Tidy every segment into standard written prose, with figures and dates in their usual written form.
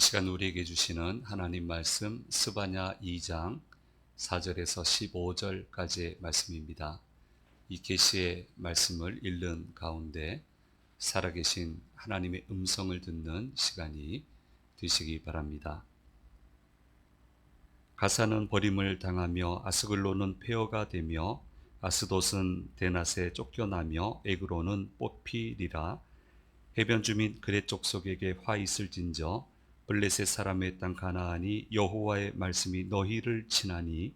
시간 우리에게 주시는 하나님 말씀 스바냐 2장 4절에서 15절까지의 말씀입니다. 이 계시의 말씀을 읽는 가운데 살아계신 하나님의 음성을 듣는 시간이 되시기 바랍니다. 가사는 버림을 당하며 아스글론은 폐허가 되며 아스돗은 데낫에 쫓겨나며 에그론은 뽑히리라. 해변 주민 그렛 족속에게 화 있을진저 블레셋 사람의 땅 가나안이 여호와의 말씀이 너희를 치나니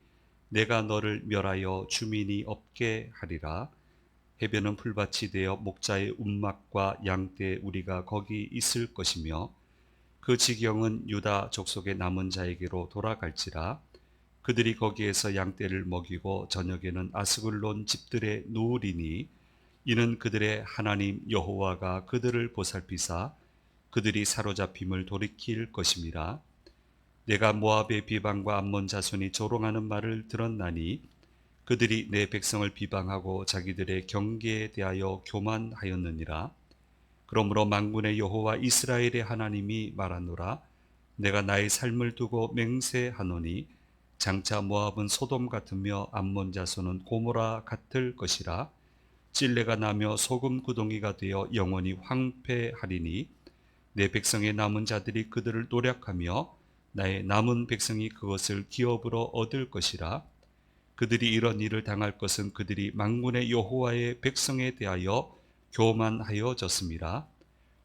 내가 너를 멸하여 주민이 없게 하리라. 해변은 풀밭이 되어 목자의 움막과 양떼 우리가 거기 있을 것이며 그 지경은 유다 족속의 남은 자에게로 돌아갈지라. 그들이 거기에서 양떼를 먹이고 저녁에는 아스글론 집들에 누우리니 이는 그들의 하나님 여호와가 그들을 보살피사 그들이 사로잡힘을 돌이킬 것임이라. 내가 모압의 비방과 암몬 자손이 조롱하는 말을 들었나니 그들이 내 백성을 비방하고 자기들의 경계에 대하여 교만하였느니라. 그러므로 만군의 여호와 이스라엘의 하나님이 말하노라. 내가 나의 삶을 두고 맹세하노니 장차 모압은 소돔 같으며 암몬 자손은 고모라 같을 것이라. 찔레가 나며 소금 구덩이가 되어 영원히 황폐하리니 내 백성의 남은 자들이 그들을 노력하며 나의 남은 백성이 그것을 기업으로 얻을 것이라. 그들이 이런 일을 당할 것은 그들이 만군의 여호와의 백성에 대하여 교만하여졌음이라.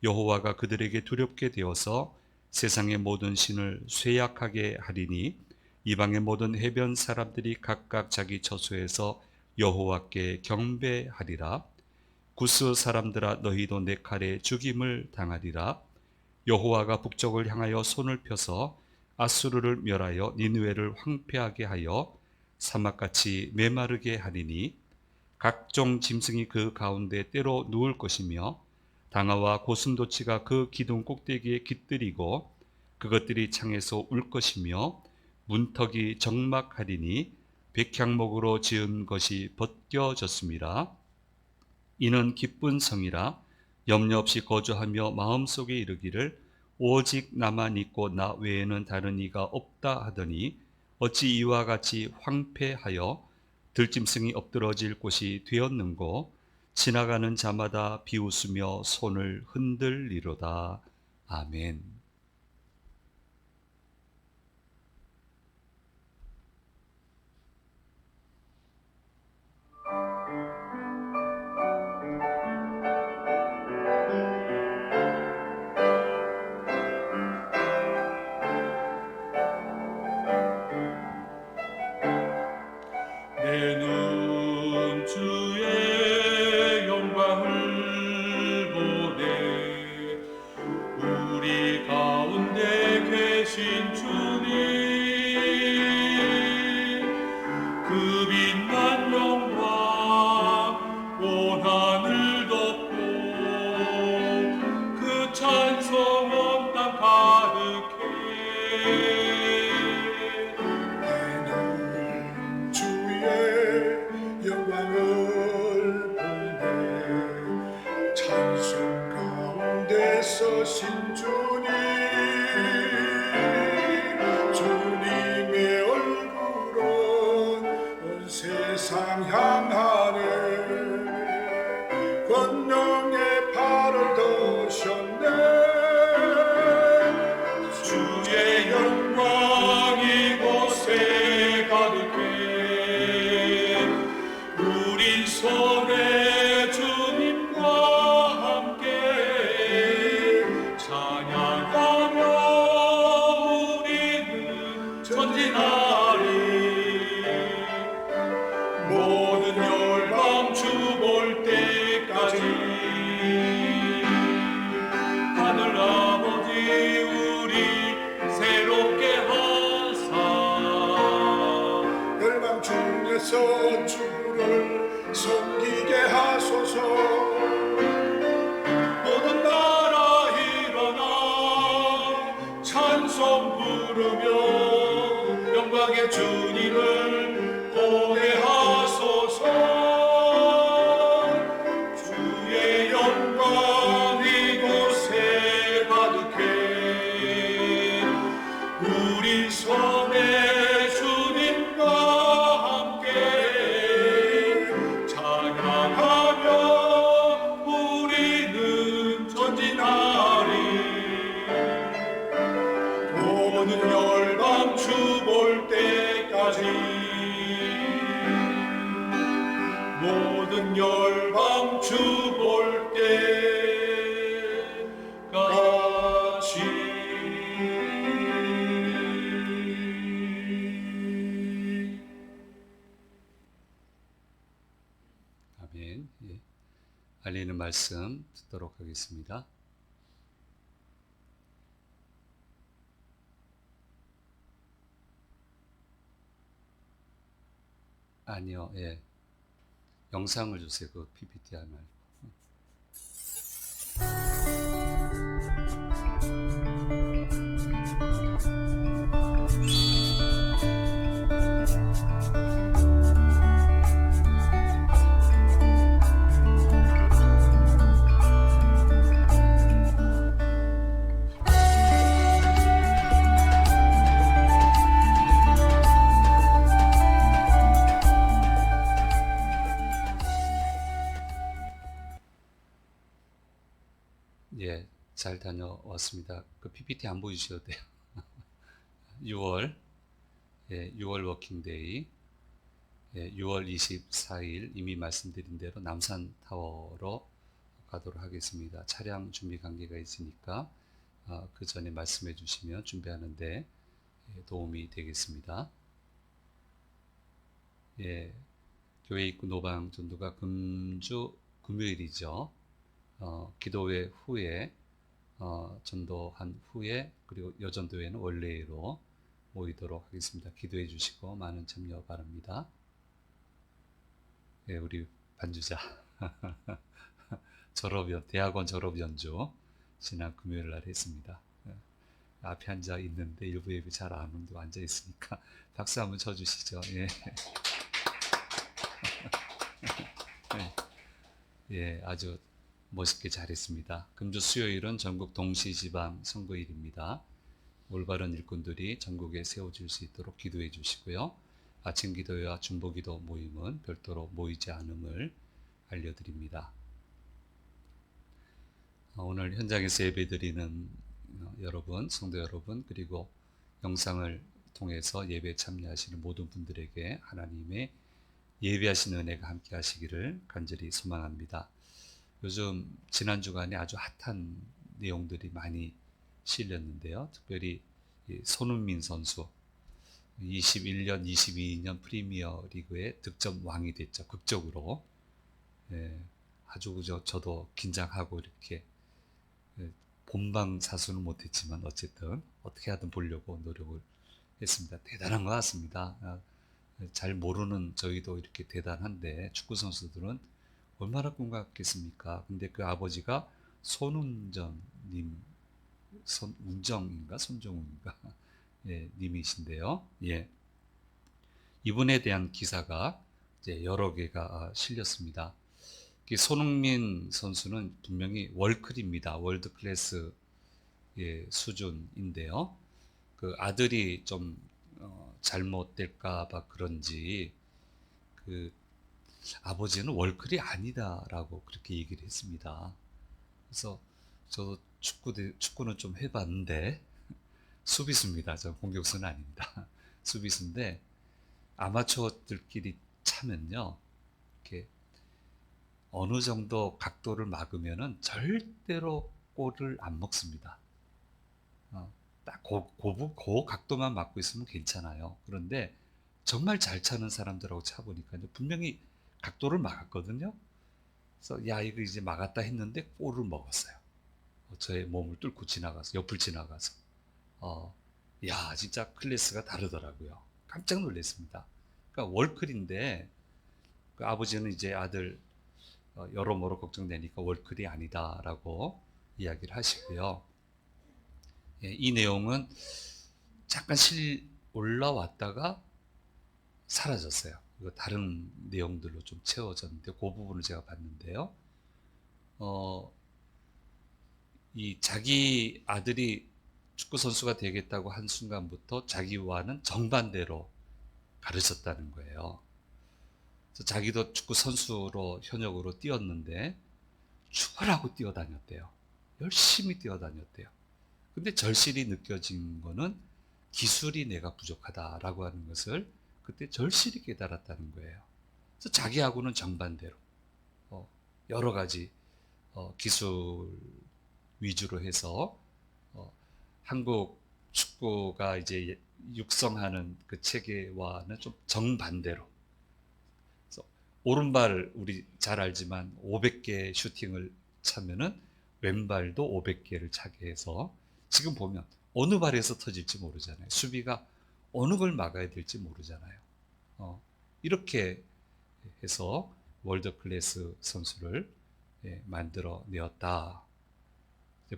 여호와가 그들에게 두렵게 되어서 세상의 모든 신을 쇠약하게 하리니 이방의 모든 해변 사람들이 각각 자기 처소에서 여호와께 경배하리라. 구스 사람들아 너희도 내 칼에 죽임을 당하리라. 여호와가 북쪽을 향하여 손을 펴서 아수르를 멸하여 니느웨를 황폐하게 하여 사막같이 메마르게 하리니 각종 짐승이 그 가운데 때로 누울 것이며 당아와 고슴도치가 그 기둥 꼭대기에 깃들이고 그것들이 창에서 울 것이며 문턱이 적막하리니 백향목으로 지은 것이 벗겨졌습니다. 이는 기쁜 성이라. 염려 없이 거주하며 마음속에 이르기를 오직 나만 있고 나 외에는 다른 이가 없다 하더니 어찌 이와 같이 황폐하여 들짐승이 엎드러질 곳이 되었는고. 지나가는 자마다 비웃으며 손을 흔들리로다. 아멘. 내 눈 주의 영광을 보네. 우리 가운데 계신 주님, 그 빛난 영광 온 하늘 덮고 그 찬송 온 땅 가득해. 영광을 보내. 찬송 가운데서 신주님, 주님의 얼굴은 온 세상 향하네. 권능의 팔을 드셨네. 주의 영광 이곳에 가득해. 우리 손에 주님과 함께 찬양하며 우리는 전진하리. 모든 열방 주 볼 때까지 하늘 아버지 우리 새롭게 하사 열방 중에서 주를 섬기게 하소서. 모든 나라 일어나 찬송 부르며 영광의 주님을 보내하소서. 주의 영광 이곳에 가득해. 우리 손에 주님과 함께 찬양하며 우리는 전진하리. 모든 열방 주 볼 때까지, 모든 열방 주 볼 때까지. 아멘. 예. 알리는 말씀 듣도록 하겠습니다. 아니요, 예. 영상을 주세요. 그 PPT 하나. 예, 잘 다녀왔습니다. 그 PPT 안 보여주셔도 돼요. 6월, 예, 6월 워킹데이, 예, 6월 24일 이미 말씀드린 대로 남산타워로 가도록 하겠습니다. 차량 준비 관계가 있으니까 그 전에 말씀해 주시면 준비하는데 도움이 되겠습니다. 예, 교회 입구 노방 전도가 금요일이죠. 기도회 후에 전도한 후에 그리고 여전도회는 원래로 모이도록 하겠습니다. 기도해 주시고 많은 참여 바랍니다. 예, 우리 반주자 대학원 졸업 연주 지난 금요일 날 했습니다. 예, 앞에 앉아 있는데 일부 예배 잘 안 오는데 앉아 있으니까 박수 한번 쳐주시죠. 예. 예, 아주 멋있게 잘했습니다. 금주 수요일은 전국 동시지방 선거일입니다. 올바른 일꾼들이 전국에 세워질 수 있도록 기도해 주시고요. 아침 기도회와 중보 기도 모임은 별도로 모이지 않음을 알려드립니다. 오늘 현장에서 예배드리는 여러분, 성도 여러분, 그리고 영상을 통해서 예배에 참여하시는 모든 분들에게 하나님의 예배하시는 은혜가 함께 하시기를 간절히 소망합니다. 요즘 지난 주간에 아주 핫한 내용들이 많이 실렸는데요. 특별히 손흥민 선수 21년, 22년 프리미어 리그의 득점 왕이 됐죠. 극적으로. 예, 아주 저도 긴장하고 이렇게 본방사수는 못했지만 어쨌든 어떻게 하든 보려고 노력을 했습니다. 대단한 것 같습니다. 잘 모르는 저희도 이렇게 대단한데 축구 선수들은 얼마나 꿈같겠습니까? 근데 그 아버지가 손운정님, 손정훈인가? 예, 님이신데요. 예. 이분에 대한 기사가 이제 여러 개가 실렸습니다. 손흥민 선수는 분명히 월클입니다. 월드 클래스 수준인데요. 그 아들이 좀 잘못될까봐 그런지 그 아버지는 월클이 아니다라고 그렇게 얘기를 했습니다. 그래서 저도 축구는 좀 해봤는데 수비수입니다. 저 공격수는 아닙니다. 수비수인데 아마추어들끼리 차면요, 이렇게 어느 정도 각도를 막으면은 절대로 골을 안 먹습니다. 딱 그 각도만 막고 있으면 괜찮아요. 그런데 정말 잘 차는 사람들하고 차보니까 분명히 각도를 막았거든요. 그래서 야, 이거 이제 막았다 했는데 골을 먹었어요. 저의 몸을 뚫고 지나가서, 옆을 지나가서. 야, 진짜 클래스가 다르더라고요. 깜짝 놀랐습니다. 그러니까 월클인데 그 아버지는 이제 아들 여러모로 걱정되니까 월클이 아니다라고 이야기를 하시고요. 예, 이 내용은 잠깐 올라왔다가 사라졌어요. 이거 다른 내용들로 좀 채워졌는데 그 부분을 제가 봤는데요. 이 자기 아들이 축구 선수가 되겠다고 한 순간부터 자기와는 정반대로 가르쳤다는 거예요. 그래서 자기도 축구 선수로 현역으로 뛰었는데 죽으라고 뛰어다녔대요. 열심히 뛰어다녔대요. 근데 절실히 느껴진 거는 기술이 내가 부족하다라고 하는 것을 그때 절실히 깨달았다는 거예요. 그래서 자기하고는 정반대로 여러 가지 기술 위주로 해서 한국 축구가 이제 육성하는 그 체계와는 좀 정반대로. 그래서 오른발 우리 잘 알지만 500개 슈팅을 차면은 왼발도 500개를 차게 해서 지금 보면 어느 발에서 터질지 모르잖아요. 수비가 어느 걸 막아야 될지 모르잖아요. 이렇게 해서 월드 클래스 선수를 만들어 내었다.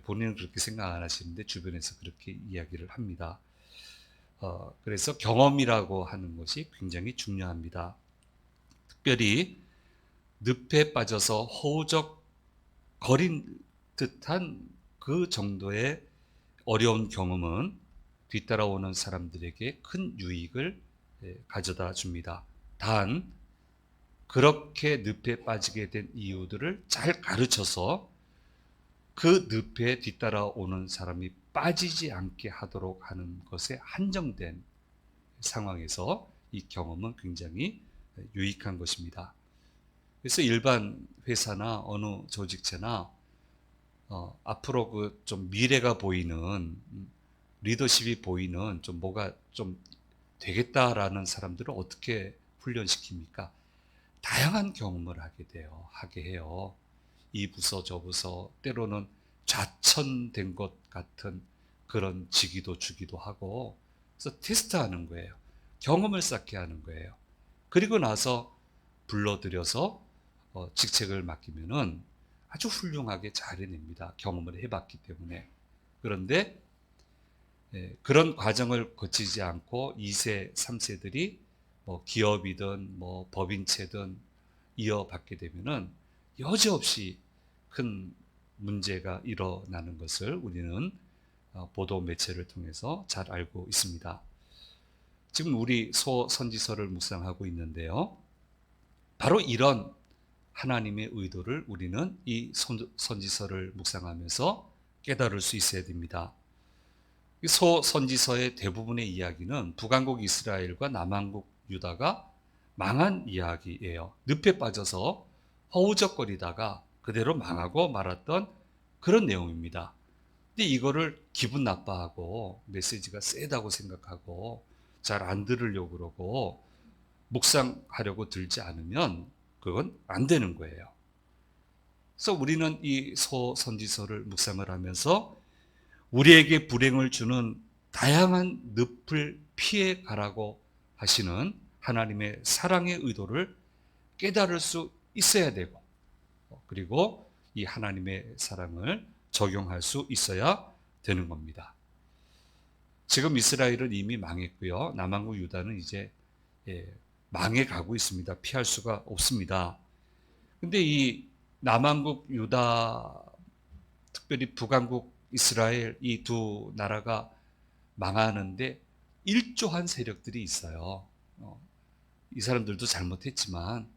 본인은 그렇게 생각 안 하시는데 주변에서 그렇게 이야기를 합니다. 그래서 경험이라고 하는 것이 굉장히 중요합니다. 특별히 늪에 빠져서 허우적 거린 듯한 그 정도의 어려운 경험은 뒤따라오는 사람들에게 큰 유익을 가져다 줍니다. 단 그렇게 늪에 빠지게 된 이유들을 잘 가르쳐서 그 늪에 뒤따라오는 사람이 빠지지 않게 하도록 하는 것에 한정된 상황에서 이 경험은 굉장히 유익한 것입니다. 그래서 일반 회사나 어느 조직체나 앞으로 그 좀 미래가 보이는 리더십이 보이는 좀 뭐가 좀 되겠다라는 사람들을 어떻게 훈련시킵니까? 다양한 경험을 하게 해요. 이 부서 저 부서 때로는 좌천된 것 같은 그런 직위도 주기도 하고 그래서 테스트하는 거예요. 경험을 쌓게 하는 거예요. 그리고 나서 불러들여서 직책을 맡기면은 아주 훌륭하게 잘 해냅니다. 경험을 해봤기 때문에. 그런데 그런 과정을 거치지 않고 2세, 3세들이 뭐 기업이든 뭐 법인체든 이어받게 되면은 여지없이 큰 문제가 일어나는 것을 우리는 보도 매체를 통해서 잘 알고 있습니다. 지금 우리 소선지서를 묵상하고 있는데요. 바로 이런 하나님의 의도를 우리는 이 선지서를 묵상하면서 깨달을 수 있어야 됩니다. 이 소선지서의 대부분의 이야기는 북왕국 이스라엘과 남왕국 유다가 망한 이야기예요. 늪에 빠져서 허우적거리다가 그대로 망하고 말았던 그런 내용입니다. 근데 이거를 기분 나빠하고 메시지가 세다고 생각하고 잘 안 들으려고 그러고 묵상하려고 들지 않으면 그건 안 되는 거예요. 그래서 우리는 이 소선지서를 묵상을 하면서 우리에게 불행을 주는 다양한 늪을 피해 가라고 하시는 하나님의 사랑의 의도를 깨달을 수 있어야 되고 그리고 이 하나님의 사랑을 적용할 수 있어야 되는 겁니다. 지금 이스라엘은 이미 망했고요. 남왕국 유다는 이제 망해가고 있습니다. 피할 수가 없습니다. 근데 이 남왕국 유다, 특별히 북왕국 이스라엘 이 두 나라가 망하는데 일조한 세력들이 있어요. 이 사람들도 잘못했지만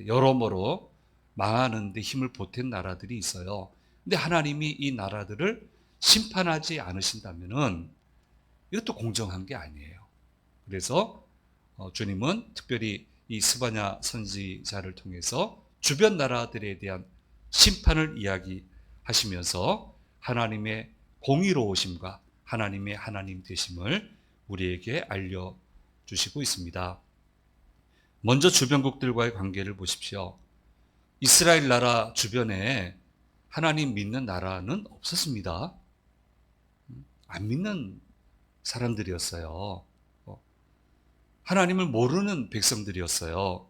여러모로 망하는데 힘을 보탠 나라들이 있어요. 근데 하나님이 이 나라들을 심판하지 않으신다면은 이것도 공정한 게 아니에요. 그래서 주님은 특별히 이 스바냐 선지자를 통해서 주변 나라들에 대한 심판을 이야기하시면서 하나님의 공의로우심과 하나님의 하나님 되심을 우리에게 알려주시고 있습니다. 먼저 주변국들과의 관계를 보십시오. 이스라엘 나라 주변에 하나님 믿는 나라는 없었습니다. 안 믿는 사람들이었어요. 하나님을 모르는 백성들이었어요.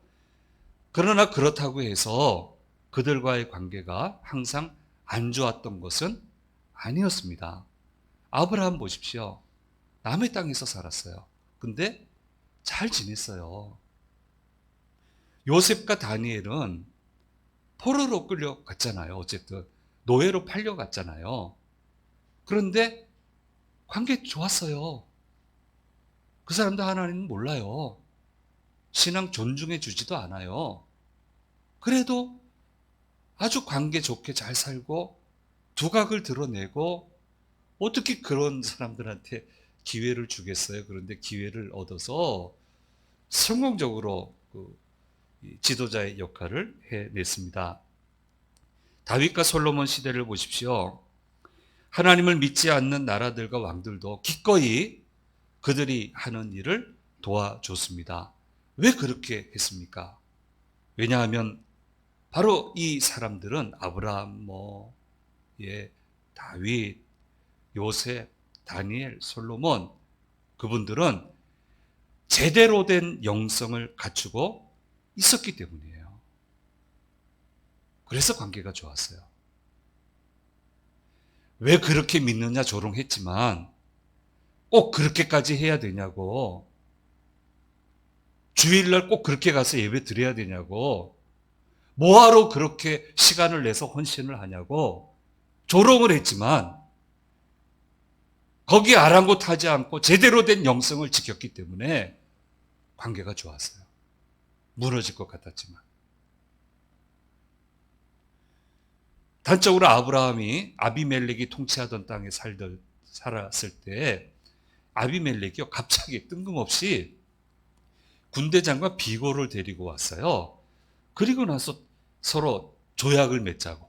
그러나 그렇다고 해서 그들과의 관계가 항상 안 좋았던 것은 아니었습니다. 아브라함 보십시오. 남의 땅에서 살았어요. 근데 잘 지냈어요. 요셉과 다니엘은 포로로 끌려갔잖아요. 어쨌든 노예로 팔려갔잖아요. 그런데 관계 좋았어요. 그 사람도 하나님은 몰라요. 신앙 존중해 주지도 않아요. 그래도 아주 관계 좋게 잘 살고 두각을 드러내고 어떻게 그런 사람들한테 기회를 주겠어요? 그런데 기회를 얻어서 성공적으로 이 지도자의 역할을 해냈습니다. 다윗과 솔로몬 시대를 보십시오. 하나님을 믿지 않는 나라들과 왕들도 기꺼이 그들이 하는 일을 도와줬습니다. 왜 그렇게 했습니까? 왜냐하면 바로 이 사람들은 아브라함, 다윗, 요셉, 다니엘, 솔로몬, 그분들은 제대로 된 영성을 갖추고 있었기 때문이에요. 그래서 관계가 좋았어요. 왜 그렇게 믿느냐 조롱했지만 꼭 그렇게까지 해야 되냐고, 주일날 꼭 그렇게 가서 예배 드려야 되냐고, 뭐하러 그렇게 시간을 내서 헌신을 하냐고 조롱을 했지만 거기에 아랑곳하지 않고 제대로 된 영성을 지켰기 때문에 관계가 좋았어요. 무너질 것 같았지만. 단적으로 아브라함이 아비멜렉이 통치하던 땅에 살았을 때 아비멜렉이요, 갑자기 뜬금없이 군대장과 비고를 데리고 왔어요. 그리고 나서 서로 조약을 맺자고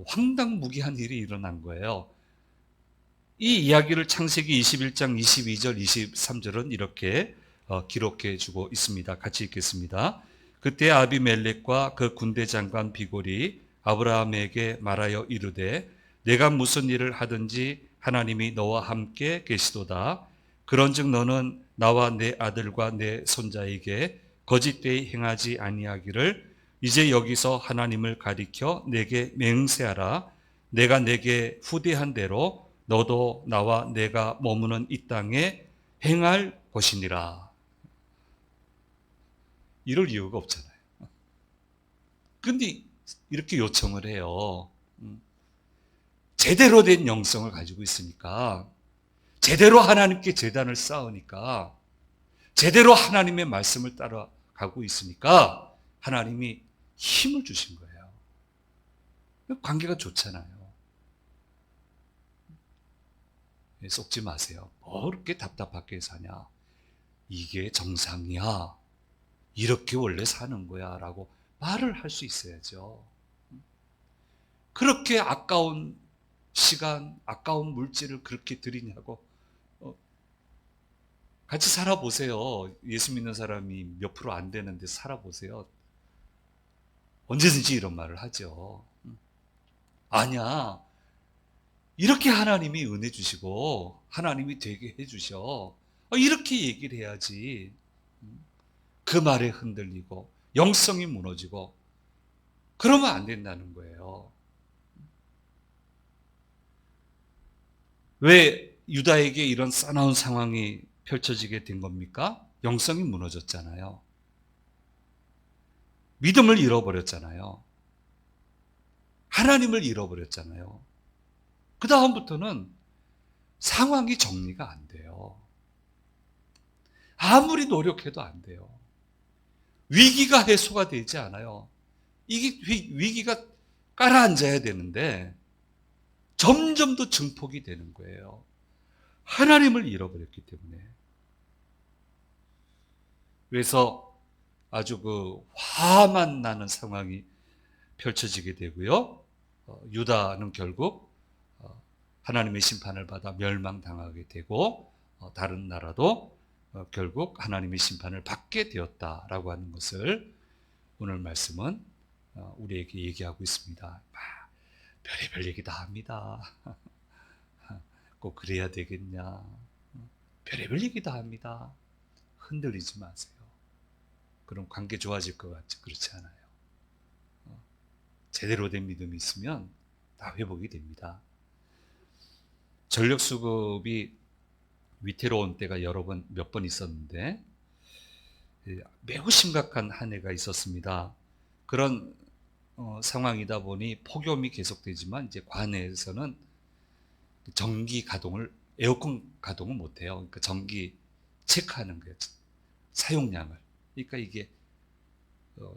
황당무계한 일이 일어난 거예요. 이 이야기를 창세기 21장 22절 23절은 이렇게 기록해 주고 있습니다. 같이 읽겠습니다. 그때 아비멜렉과 그 군대 장관 비골이 아브라함에게 말하여 이르되 내가 무슨 일을 하든지 하나님이 너와 함께 계시도다. 그런즉 너는 나와 내 아들과 내 손자에게 거짓되이 행하지 아니하기를 이제 여기서 하나님을 가리켜 내게 맹세하라. 내가 내게 후대한 대로 너도 나와 내가 머무는 이 땅에 행할 것이니라. 이럴 이유가 없잖아요. 근데 이렇게 요청을 해요. 제대로 된 영성을 가지고 있으니까, 제대로 하나님께 제단을 쌓으니까, 제대로 하나님의 말씀을 따라가고 있으니까 하나님이 힘을 주신 거예요. 관계가 좋잖아요. 속지 마세요. 뭐 그렇게 답답하게 사냐? 이게 정상이야. 이렇게 원래 사는 거야. 라고 말을 할 수 있어야죠. 그렇게 아까운 시간, 아까운 물질을 그렇게 드리냐고. 같이 살아보세요. 예수 믿는 사람이 몇 프로 안 되는데 살아보세요. 언제든지 이런 말을 하죠. 아니야. 이렇게 하나님이 은혜 주시고 하나님이 되게 해주셔. 이렇게 얘기를 해야지. 그 말에 흔들리고 영성이 무너지고 그러면 안 된다는 거예요. 왜 유다에게 이런 싸나운 상황이 펼쳐지게 된 겁니까? 영성이 무너졌잖아요. 믿음을 잃어버렸잖아요. 하나님을 잃어버렸잖아요. 그 다음부터는 상황이 정리가 안 돼요. 아무리 노력해도 안 돼요. 위기가 해소가 되지 않아요. 이게 위기가 깔아앉아야 되는데 점점 더 증폭이 되는 거예요. 하나님을 잃어버렸기 때문에. 그래서 아주 화만 나는 상황이 펼쳐지게 되고요. 유다는 결국 하나님의 심판을 받아 멸망당하게 되고 다른 나라도 결국 하나님의 심판을 받게 되었다라고 하는 것을 오늘 말씀은 우리에게 얘기하고 있습니다. 별의별 얘기 다 합니다. 꼭 그래야 되겠냐. 별의별 얘기 다 합니다. 흔들리지 마세요. 그럼 관계 좋아질 것 같지? 그렇지 않아요. 제대로 된 믿음이 있으면 다 회복이 됩니다. 전력수급이 위태로운 때가 몇 번 있었는데 매우 심각한 한 해가 있었습니다. 그런 상황이다 보니 폭염이 계속되지만 이제 관에서는 전기 가동을 에어컨 가동을 못해요. 그러니까 전기 체크하는 거예요. 사용량을. 그러니까 이게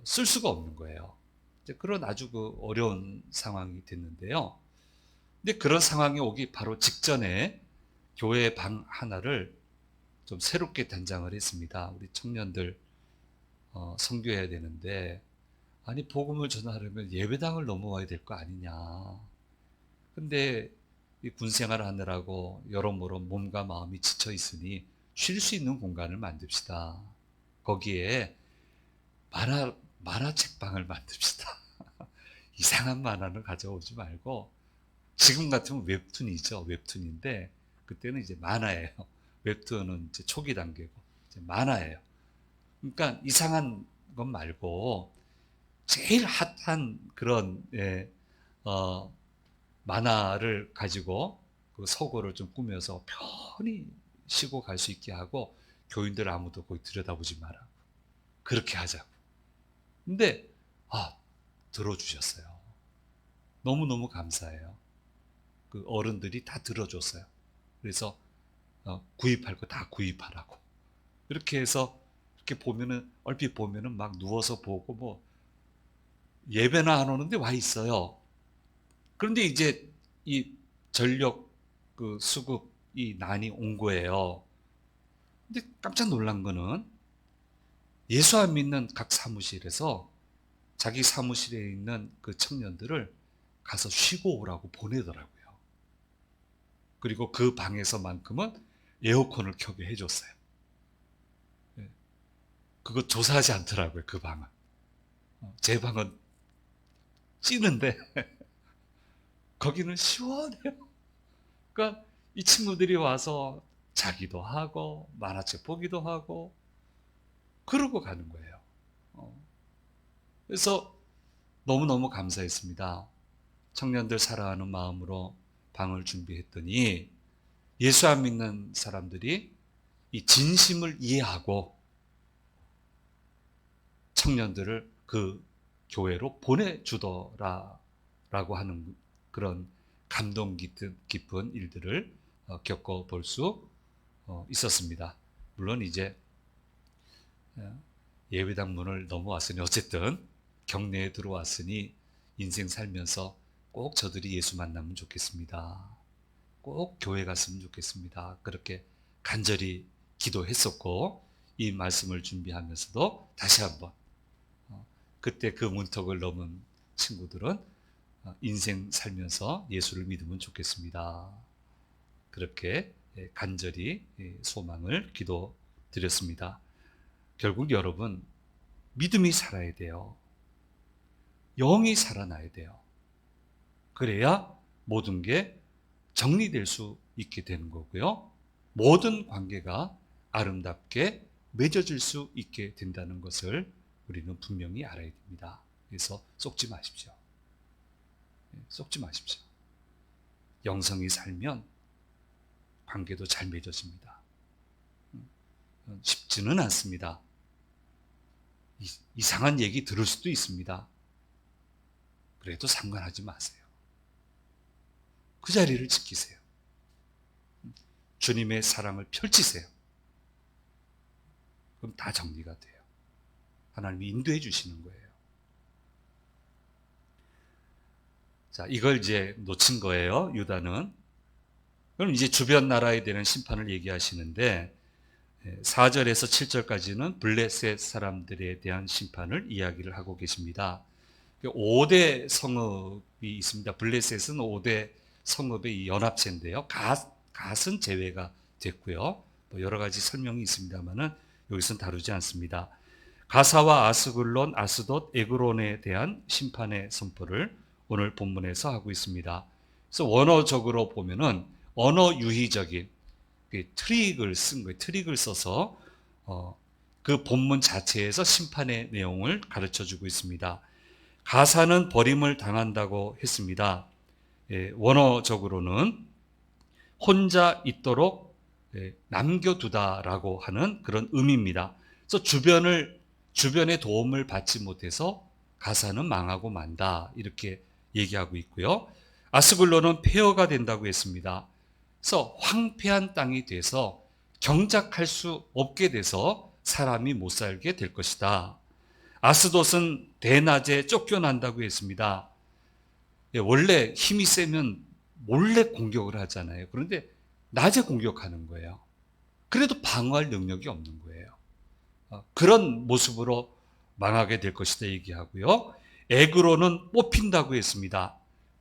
쓸 수가 없는 거예요. 이제 그런 아주 그 어려운 상황이 됐는데요. 근데 그런 상황이 오기 바로 직전에 교회 방 하나를 좀 새롭게 단장을 했습니다. 우리 청년들 선교해야 되는데, 아니 복음을 전하려면 예배당을 넘어와야 될 거 아니냐. 근데 이 군생활을 하느라고 여러모로 몸과 마음이 지쳐 있으니 쉴 수 있는 공간을 만듭시다. 거기에 만화책방을 만듭시다. 이상한 만화를 가져오지 말고, 지금 같으면 웹툰이죠. 웹툰인데 그때는 이제 만화예요. 웹툰은 이제 초기 단계고 이제 만화예요. 그러니까 이상한 것 말고 제일 핫한 그런 만화를 가지고 그 서고를 좀 꾸며서 편히 쉬고 갈 수 있게 하고, 교인들 아무도 거기 들여다보지 마라. 그렇게 하자고. 근데 들어주셨어요. 너무너무 감사해요. 그 어른들이 다 들어줬어요. 그래서 구입할 거 다 구입하라고. 이렇게 해서 이렇게 보면은, 얼핏 보면은 막 누워서 보고 뭐 예배나 안 오는데 와 있어요. 그런데 이제 이 전력 그 수급이 난이 온 거예요. 근데 깜짝 놀란 거는 예수 안 믿는 각 사무실에서 자기 사무실에 있는 그 청년들을 가서 쉬고 오라고 보내더라고요. 그리고 그 방에서만큼은 에어컨을 켜게 해줬어요. 그거 조사하지 않더라고요, 그 방은. 제 방은 찌는데 거기는 시원해요. 그러니까 이 친구들이 와서 자기도 하고 만화책 보기도 하고 그러고 가는 거예요. 그래서 너무너무 감사했습니다. 청년들 사랑하는 마음으로 방을 준비했더니 예수 안 믿는 사람들이 이 진심을 이해하고 청년들을 그 교회로 보내주더라라고 하는 그런 감동 깊은 일들을 겪어볼 수 있었습니다. 물론 이제 예배당 문을 넘어왔으니, 어쨌든 경내에 들어왔으니 인생 살면서 꼭 저들이 예수 만나면 좋겠습니다. 꼭 교회 갔으면 좋겠습니다. 그렇게 간절히 기도했었고, 이 말씀을 준비하면서도 다시 한번 그때 그 문턱을 넘은 친구들은 인생 살면서 예수를 믿으면 좋겠습니다. 그렇게 간절히 소망을 기도드렸습니다. 결국 여러분, 믿음이 살아야 돼요. 영이 살아나야 돼요. 그래야 모든 게 정리될 수 있게 되는 거고요. 모든 관계가 아름답게 맺어질 수 있게 된다는 것을 우리는 분명히 알아야 됩니다. 그래서 속지 마십시오. 속지 마십시오. 영성이 살면 관계도 잘 맺어집니다. 쉽지는 않습니다. 이상한 얘기 들을 수도 있습니다. 그래도 상관하지 마세요. 그 자리를 지키세요. 주님의 사랑을 펼치세요. 그럼 다 정리가 돼요. 하나님이 인도해 주시는 거예요. 자, 이걸 이제 놓친 거예요, 유다는. 그럼 이제 주변 나라에 대한 심판을 얘기하시는데 4절에서 7절까지는 블레셋 사람들에 대한 심판을 이야기를 하고 계십니다. 5대 성읍이 있습니다. 블레셋은 5대 성읍의 연합체인데요. 갓은 제외가 됐고요. 여러 가지 설명이 있습니다만은 여기서는 다루지 않습니다. 가사와 아스글론, 아스돗, 에그론에 대한 심판의 선포를 오늘 본문에서 하고 있습니다. 그래서 원어적으로 보면은 언어 유희적인 트릭을 쓴 거예요. 트릭을 써서 그 본문 자체에서 심판의 내용을 가르쳐주고 있습니다. 가사는 버림을 당한다고 했습니다. 원어적으로는 혼자 있도록 남겨두다라고 하는 그런 의미입니다. 그래서 주변의 도움을 받지 못해서 가사는 망하고 만다, 이렇게 얘기하고 있고요. 아스글론은 폐허가 된다고 했습니다. 그래서 황폐한 땅이 돼서 경작할 수 없게 돼서 사람이 못 살게 될 것이다. 아스돗은 대낮에 쫓겨난다고 했습니다. 원래 힘이 세면 몰래 공격을 하잖아요. 그런데 낮에 공격하는 거예요. 그래도 방어할 능력이 없는 거예요. 그런 모습으로 망하게 될 것이다 얘기하고요. 에그로는 뽑힌다고 했습니다.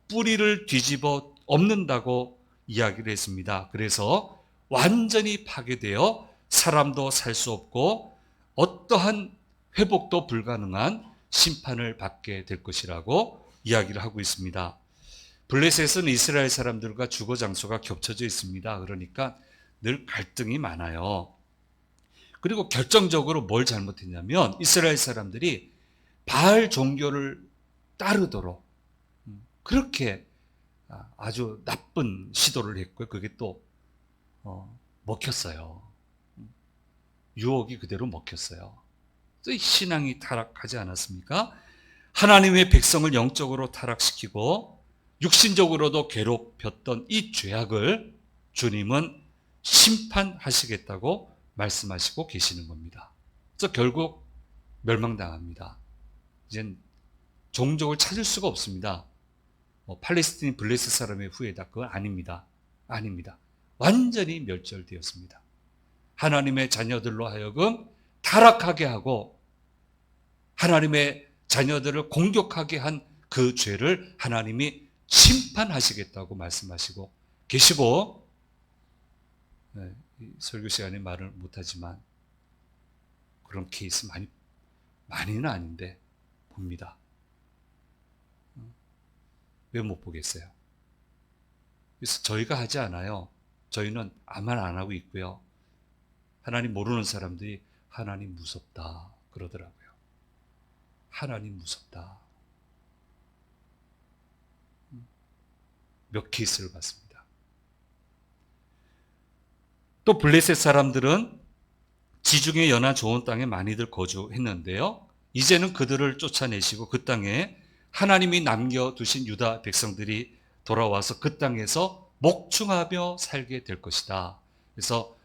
뿌리를 뒤집어 엎는다고 이야기를 했습니다. 그래서 완전히 파괴되어 사람도 살 수 없고 어떠한 회복도 불가능한 심판을 받게 될 것이라고 이야기를 하고 있습니다. 블레셋은 이스라엘 사람들과 주거 장소가 겹쳐져 있습니다. 그러니까 늘 갈등이 많아요. 그리고 결정적으로 뭘 잘못했냐면 이스라엘 사람들이 바알 종교를 따르도록 그렇게 아주 나쁜 시도를 했고요. 그게 또 먹혔어요. 유혹이 그대로 먹혔어요. 신앙이 타락하지 않았습니까? 하나님의 백성을 영적으로 타락시키고 육신적으로도 괴롭혔던 이 죄악을 주님은 심판하시겠다고 말씀하시고 계시는 겁니다. 그래서 결국 멸망당합니다. 이젠 종족을 찾을 수가 없습니다. 팔레스틴이 블레셋 사람의 후예다. 그건 아닙니다. 아닙니다. 완전히 멸절되었습니다. 하나님의 자녀들로 하여금 타락하게 하고 하나님의 자녀들을 공격하게 한 그 죄를 하나님이 심판하시겠다고 말씀하시고 계시고, 설교 시간에 말을 못하지만 그런 케이스 많이는 아닌데 봅니다. 왜 못 보겠어요? 그래서 저희가 하지 않아요. 저희는 아무 말 안 하고 있고요. 하나님 모르는 사람들이 하나님 무섭다 그러더라고요. 하나님 무섭다. 몇 케이스를 봤습니다. 또 블레셋 사람들은 지중해 연안 좋은 땅에 많이들 거주했는데요. 이제는 그들을 쫓아내시고 그 땅에 하나님이 남겨두신 유다 백성들이 돌아와서 그 땅에서 목충하며 살게 될 것이다. 그래서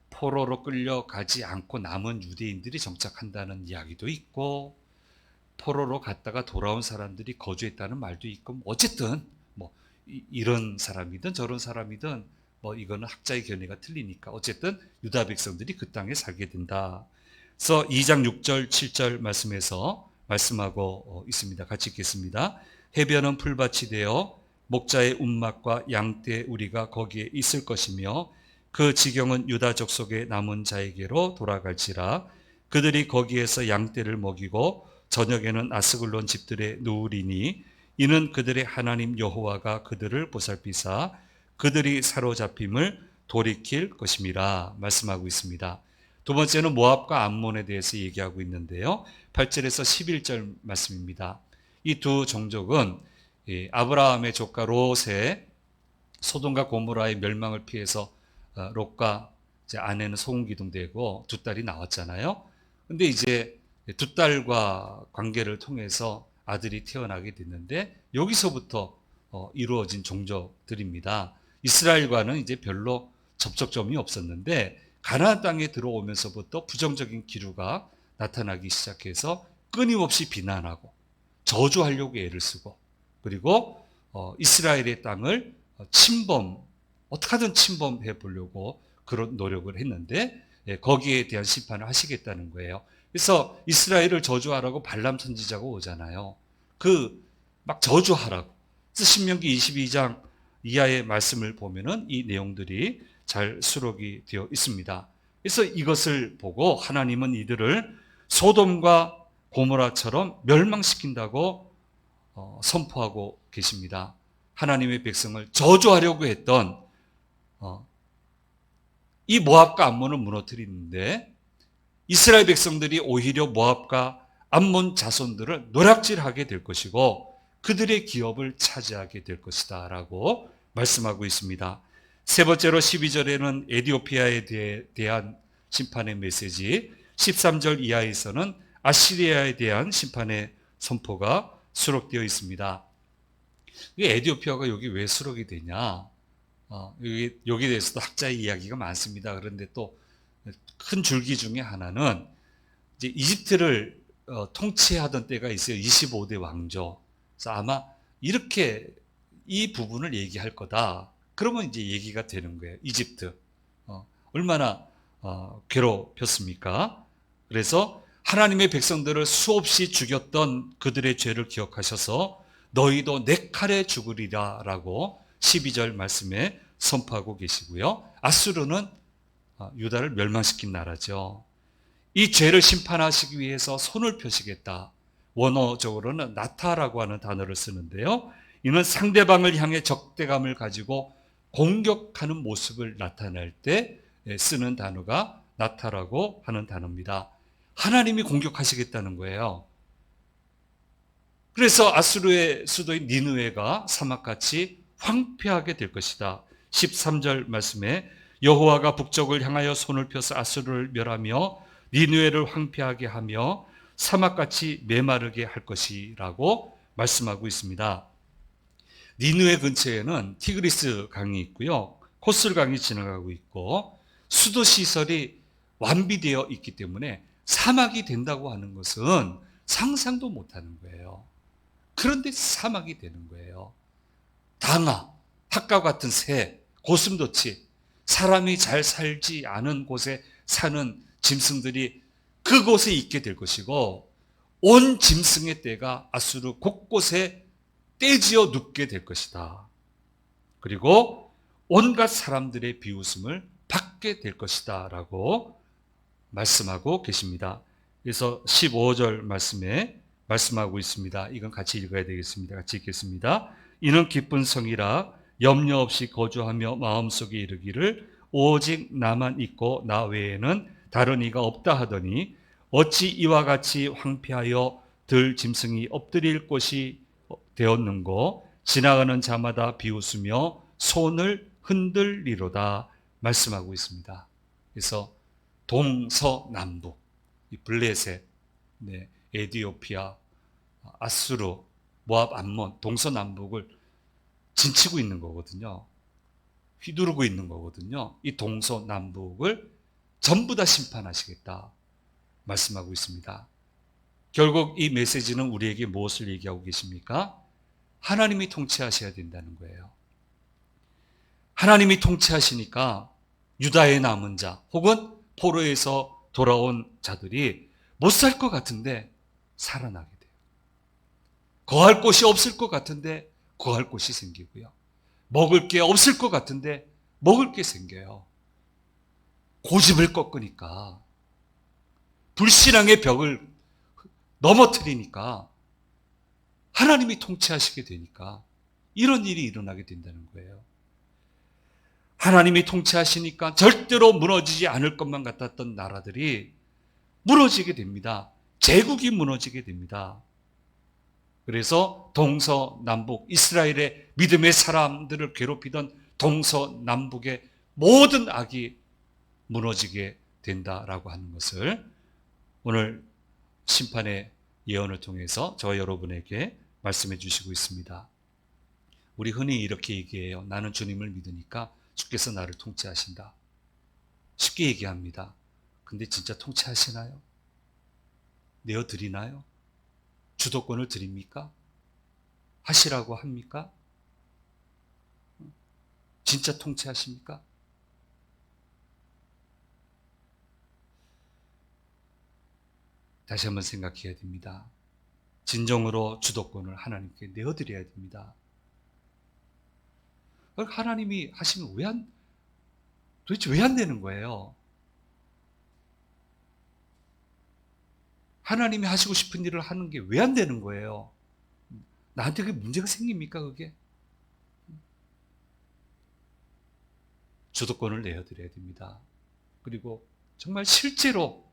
포로로 끌려가지 않고 남은 유대인들이 정착한다는 이야기도 있고 포로로 갔다가 돌아온 사람들이 거주했다는 말도 있고 어쨌든 이런 사람이든 저런 사람이든 이거는 학자의 견해가 틀리니까 어쨌든 유다 백성들이 그 땅에 살게 된다. 그래서 2장 6절 7절 말씀에서 말씀하고 있습니다. 같이 읽겠습니다. 해변은 풀밭이 되어 목자의 움막과 양떼 우리가 거기에 있을 것이며 그 지경은 유다 족속의 남은 자에게로 돌아갈지라. 그들이 거기에서 양떼를 먹이고 저녁에는 아스글론 집들에 누우리니 이는 그들의 하나님 여호와가 그들을 보살피사 그들이 사로잡힘을 돌이킬 것임이라 말씀하고 있습니다. 두 번째는 모압과 암몬에 대해서 얘기하고 있는데요. 8절에서 11절 말씀입니다. 이 두 종족은 아브라함의 조카 롯의 소돔과 고모라의 멸망을 피해서 롯과 아내는 소금기둥되고 두 딸이 나왔잖아요. 근데 이제 두 딸과 관계를 통해서 아들이 태어나게 됐는데 여기서부터 이루어진 종족들입니다. 이스라엘과는 이제 별로 접촉점이 없었는데 가나안 땅에 들어오면서부터 부정적인 기류가 나타나기 시작해서 끊임없이 비난하고 저주하려고 애를 쓰고 그리고 이스라엘의 땅을 어떻게든 침범해 보려고 그런 노력을 했는데 거기에 대한 심판을 하시겠다는 거예요. 그래서 이스라엘을 저주하라고 발람 선지자가 오잖아요. 막 저주하라고. 그래서 신명기 22장 이하의 말씀을 보면은 이 내용들이 잘 수록이 되어 있습니다. 그래서 이것을 보고 하나님은 이들을 소돔과 고모라처럼 멸망시킨다고 선포하고 계십니다. 하나님의 백성을 저주하려고 했던 이 모압과 암몬을 무너뜨리는데 이스라엘 백성들이 오히려 모압과 암몬 자손들을 노략질하게 될 것이고 그들의 기업을 차지하게 될 것이다 라고 말씀하고 있습니다. 세 번째로 12절에는 에디오피아에 대한 심판의 메시지, 13절 이하에서는 아시리아에 대한 심판의 선포가 수록되어 있습니다. 에디오피아가 여기 왜 수록이 되냐? 여기에 대해서도 학자의 이야기가 많습니다. 그런데 또 큰 줄기 중에 하나는 이제 이집트를 통치하던 때가 있어요. 25대 왕조. 그래서 아마 이렇게 이 부분을 얘기할 거다. 그러면 이제 얘기가 되는 거예요. 이집트. 얼마나 괴롭혔습니까? 그래서 하나님의 백성들을 수없이 죽였던 그들의 죄를 기억하셔서 너희도 내 칼에 죽으리라 라고 12절 말씀에 선포하고 계시고요. 아수르는 유다를 멸망시킨 나라죠. 이 죄를 심판하시기 위해서 손을 펴시겠다. 원어적으로는 나타라고 하는 단어를 쓰는데요. 이는 상대방을 향해 적대감을 가지고 공격하는 모습을 나타낼 때 쓰는 단어가 나타라고 하는 단어입니다. 하나님이 공격하시겠다는 거예요. 그래서 아수르의 수도인 니느웨가 사막같이 황폐하게 될 것이다. 13절 말씀에 여호와가 북쪽을 향하여 손을 펴서 아수르를 멸하며 니느웨를 황폐하게 하며 사막같이 메마르게 할 것이라고 말씀하고 있습니다. 니느웨 근처에는 티그리스 강이 있고요. 코슬 강이 지나가고 있고 수도 시설이 완비되어 있기 때문에 사막이 된다고 하는 것은 상상도 못하는 거예요. 그런데 사막이 되는 거예요. 당아, 닭과 같은 새, 고슴도치, 사람이 잘 살지 않은 곳에 사는 짐승들이 그곳에 있게 될 것이고 온 짐승의 떼가 아수르 곳곳에 떼지어 눕게 될 것이다. 그리고 온갖 사람들의 비웃음을 받게 될 것이다 라고 말씀하고 계십니다. 그래서 15절 말씀에 말씀하고 있습니다. 이건 같이 읽어야 되겠습니다. 같이 읽겠습니다. 이는 기쁜 성이라 염려 없이 거주하며 마음속에 이르기를 오직 나만 있고 나 외에는 다른 이가 없다 하더니 어찌 이와 같이 황폐하여 들 짐승이 엎드릴 곳이 되었는고 지나가는 자마다 비웃으며 손을 흔들리로다 말씀하고 있습니다. 그래서 동서남북, 이 블레셋, 에디오피아, 아수르, 모압, 암몬, 동서남북을 진치고 있는 거거든요. 휘두르고 있는 거거든요. 이 동서남북을 전부 다 심판하시겠다 말씀하고 있습니다. 결국 이 메시지는 우리에게 무엇을 얘기하고 계십니까? 하나님이 통치하셔야 된다는 거예요. 하나님이 통치하시니까 유다의 남은 자 혹은 포로에서 돌아온 자들이 못 살 것 같은데 살아나게 돼요. 거할 곳이 없을 것 같은데 거할 곳이 생기고요. 먹을 게 없을 것 같은데 먹을 게 생겨요. 고집을 꺾으니까, 불신앙의 벽을 넘어뜨리니까, 하나님이 통치하시게 되니까 이런 일이 일어나게 된다는 거예요. 하나님이 통치하시니까 절대로 무너지지 않을 것만 같았던 나라들이 무너지게 됩니다. 제국이 무너지게 됩니다. 그래서 동서남북, 이스라엘의 믿음의 사람들을 괴롭히던 동서남북의 모든 악이 무너지게 된다라고 하는 것을 오늘 심판의 예언을 통해서 저와 여러분에게 말씀해 주시고 있습니다. 우리 흔히 이렇게 얘기해요. 나는 주님을 믿으니까 주께서 나를 통치하신다. 쉽게 얘기합니다. 근데 진짜 통치하시나요? 내어드리나요? 주도권을 드립니까? 하시라고 합니까? 진짜 통치하십니까? 다시 한번 생각해야 됩니다. 진정으로 주도권을 하나님께 내어드려야 됩니다. 하나님이 하시면 도대체 왜 안 되는 거예요? 하나님이 하시고 싶은 일을 하는 게 왜 안 되는 거예요? 나한테 그게 문제가 생깁니까, 그게? 주도권을 내어드려야 됩니다. 그리고 정말 실제로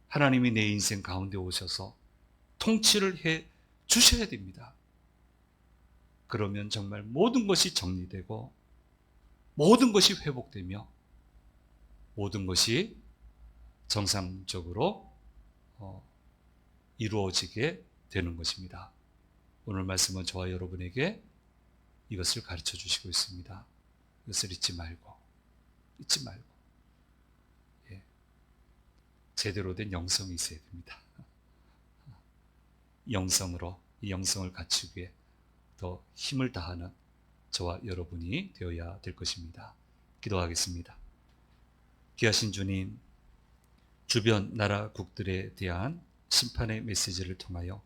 하나님이 내 인생 가운데 오셔서 통치를 해 주셔야 됩니다. 그러면 정말 모든 것이 정리되고 모든 것이 회복되며 모든 것이 정상적으로 이루어지게 되는 것입니다. 오늘 말씀은 저와 여러분에게 이것을 가르쳐 주시고 있습니다. 이것을 잊지 말고 예, 제대로 된 영성이 있어야 됩니다. 영성으로 이 영성을 갖추기 위해 더 힘을 다하는 저와 여러분이 되어야 될 것입니다. 기도하겠습니다. 귀하신 주님, 주변 나라국들에 대한 심판의 메시지를 통하여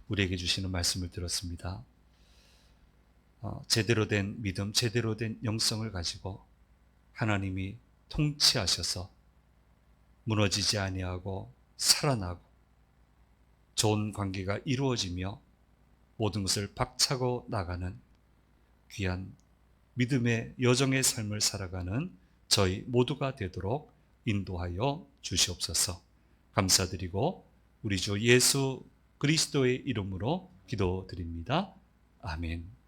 우리에게 주시는 말씀을 들었습니다. 제대로 된 믿음, 제대로 된 영성을 가지고 하나님이 통치하셔서 무너지지 아니하고 살아나고 좋은 관계가 이루어지며 모든 것을 박차고 나가는 귀한 믿음의 여정의 삶을 살아가는 저희 모두가 되도록 인도하여 주시옵소서. 감사드리고 우리 주 예수 그리스도의 이름으로 기도드립니다. 아멘.